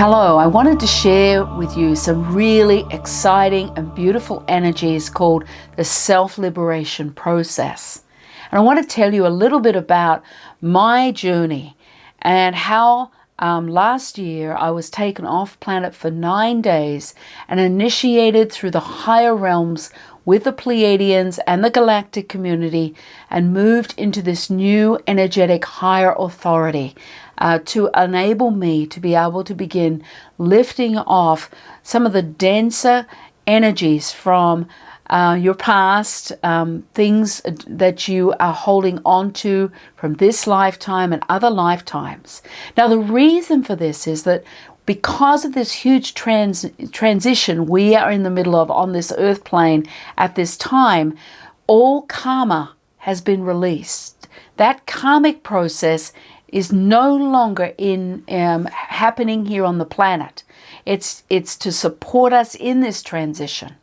Hello, I wanted to share with you some really exciting and beautiful energies called the self-liberation process. And I want to tell you a little bit about my journey and how last year I was taken off planet for 9 days and initiated through the higher realms with the Pleiadians and the galactic community and moved into this new energetic higher authority to enable me to be able to begin lifting off some of the denser energies from your past, things that you are holding on to from this lifetime and other lifetimes. Now, the reason for this is that because of this huge transition we are in the middle of on this earth plane at this time, all karma has been released. That karmic process is no longer happening here on the planet. It's to support us in this transition.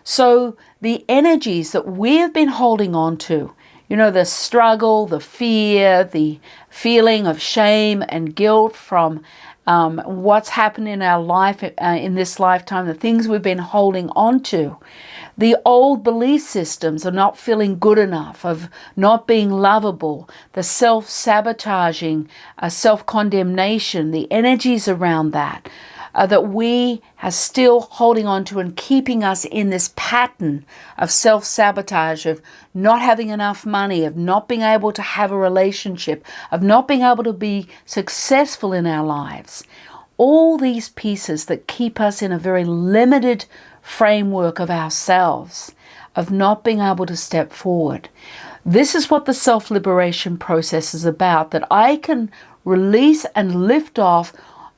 So the energies that we've been holding on to, the struggle, the fear, the feeling of shame and guilt from what's happened in our life in this lifetime, the things we've been holding on to, the old belief systems of not feeling good enough, of not being lovable, the self-sabotaging, self-condemnation, the energies around that, that we are still holding on to and keeping us in this pattern of self-sabotage, of not having enough money, of not being able to have a relationship, of not being able to be successful in our lives. All these pieces that keep us in a very limited framework of ourselves, of not being able to step forward. This is what the self-liberation process is about, that I can release and lift off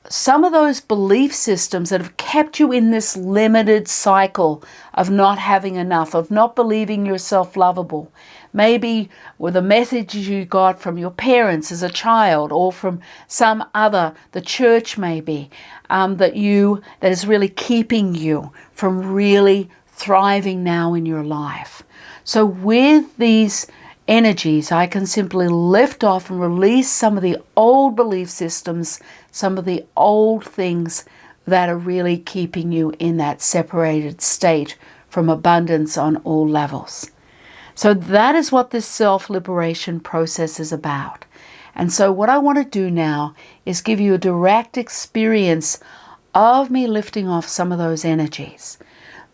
some of those belief systems that have kept you in this limited cycle of not having enough, of not believing yourself lovable. Maybe with a message you got from your parents as a child or from some other, the church maybe, that is really keeping you from really thriving now in your life. So with these energies, I can simply lift off and release some of the old belief systems, some of the old things that are really keeping you in that separated state from abundance on all levels. So that is what this self-liberation process is about. And so what I want to do now is give you a direct experience of me lifting off some of those energies.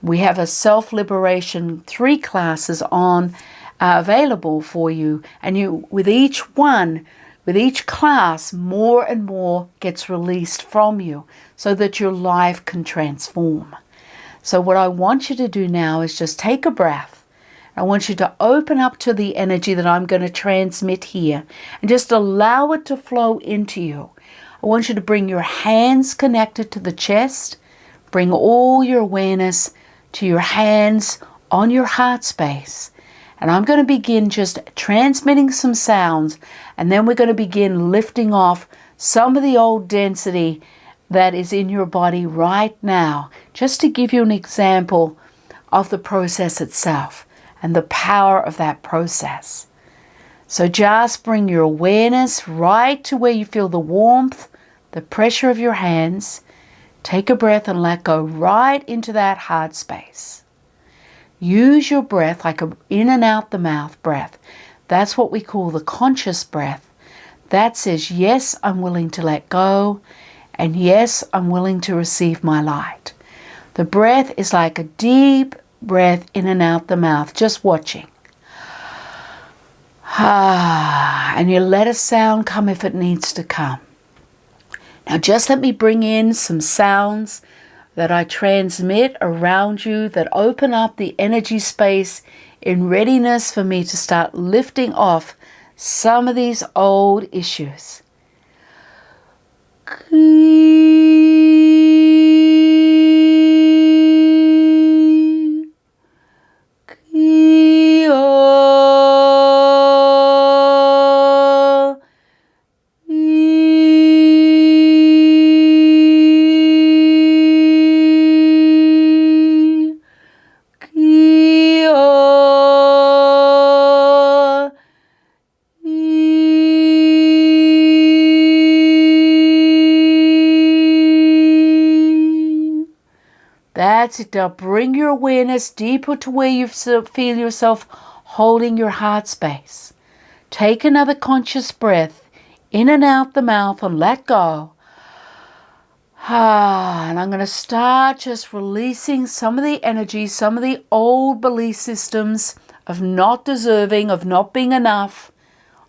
We have a self-liberation 3 classes on available for you, and with each class, more and more gets released from you so that your life can transform. So what I want you to do now is just take a breath. I want you to open up to the energy that I'm going to transmit here and just allow it to flow into you. I want you to bring your hands connected to the chest. Bring all your awareness to your hands on your heart space. And I'm going to begin just transmitting some sounds, and then we're going to begin lifting off some of the old density that is in your body right now, just to give you an example of the process itself and the power of that process. So just bring your awareness right to where you feel the warmth, the pressure of your hands. Take a breath and let go right into that heart space. Use your breath like an in and out the mouth breath. That's what we call the conscious breath. That says, yes, I'm willing to let go, and yes, I'm willing to receive my light. The breath is like a deep breath in and out the mouth, just watching. And you let a sound come if it needs to come. Now just let me bring in some sounds that I transmit around you that open up the energy space in readiness for me to start lifting off some of these old issues. That's it. Now bring your awareness deeper to where you feel yourself holding your heart space. Take another conscious breath in and out the mouth and let go. And I'm going to start just releasing some of the energy, some of the old belief systems of not deserving, of not being enough,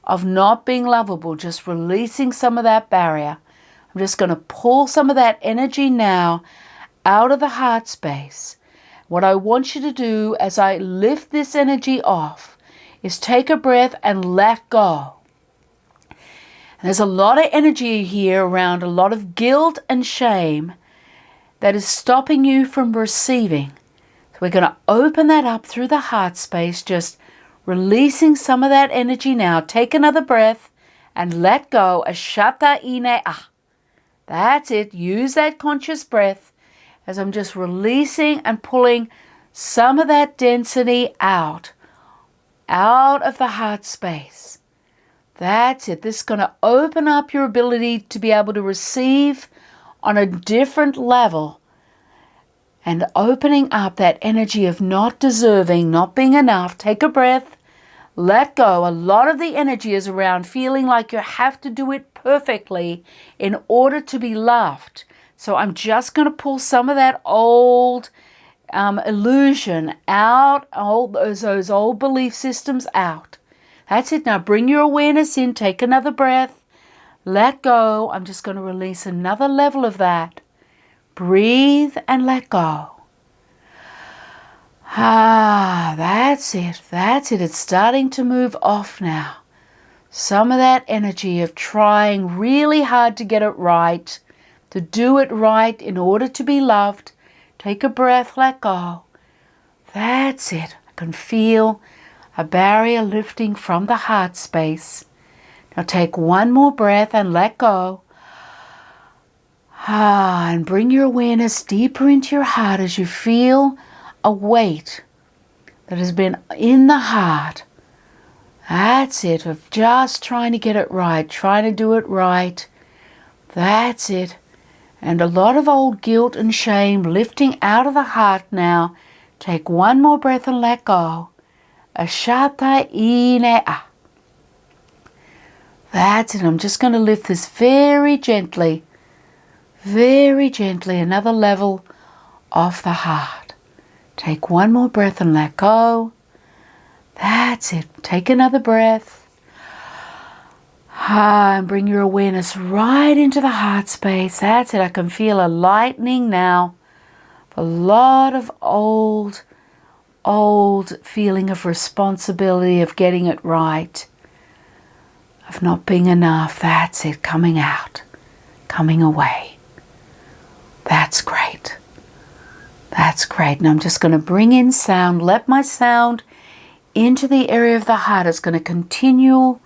of not being lovable. Just releasing some of that barrier. I'm just going to pull some of that energy now out of the heart space. What I want you to do as I lift this energy off is take a breath and let go. And there's a lot of energy here around a lot of guilt and shame that is stopping you from receiving. So we're going to open that up through the heart space, just releasing some of that energy now. Take another breath and let go. Ashata ine ah. That's it. Use that conscious breath as I'm just releasing and pulling some of that density out of the heart space. That's it. This is going to open up your ability to be able to receive on a different level, and opening up that energy of not deserving, not being enough. Take a breath, let go. A lot of the energy is around feeling like you have to do it perfectly in order to be loved. So I'm just going to pull some of that old illusion out, all those old belief systems out. That's it. Now bring your awareness in. Take another breath. Let go. I'm just going to release another level of that. Breathe and let go. That's it. That's it. It's starting to move off now. Some of that energy of trying really hard to get it right, to do it right in order to be loved. Take a breath, let go. That's it. I can feel a barrier lifting from the heart space. Now take one more breath and let go. And bring your awareness deeper into your heart as you feel a weight that has been in the heart. That's it, of just trying to get it right, trying to do it right. That's it. And a lot of old guilt and shame lifting out of the heart now. Take one more breath and let go. Ashata ine ah. That's it. I'm just going to lift this very gently, another level off the heart. Take one more breath and let go. That's it. Take another breath. And bring your awareness right into the heart space. That's it. I can feel a lightening now. A lot of old feeling of responsibility, of getting it right, of not being enough. That's it. Coming out. Coming away. That's great. That's great. And I'm just going to bring in sound. Let my sound into the area of the heart. It's going to continue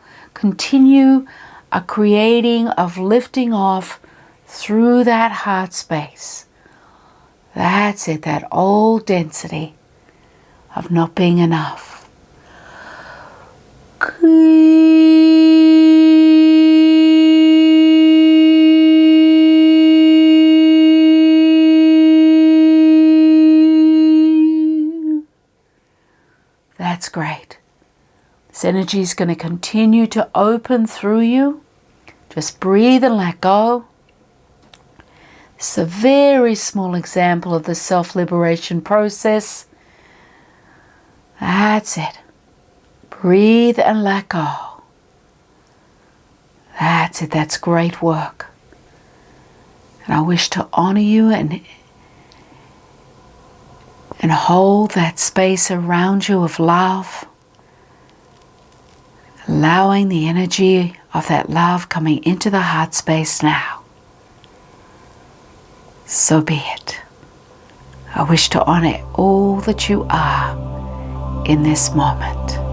a creating of lifting off through that heart space. That's it, that old density of not being enough. That's great. This energy is going to continue to open through you. Just breathe and let go. It's a very small example of the self-liberation process. That's it. Breathe and let go. That's it. That's great work. And I wish to honor you and hold that space around you of love, allowing the energy of that love coming into the heart space now. So be it. I wish to honor all that you are in this moment.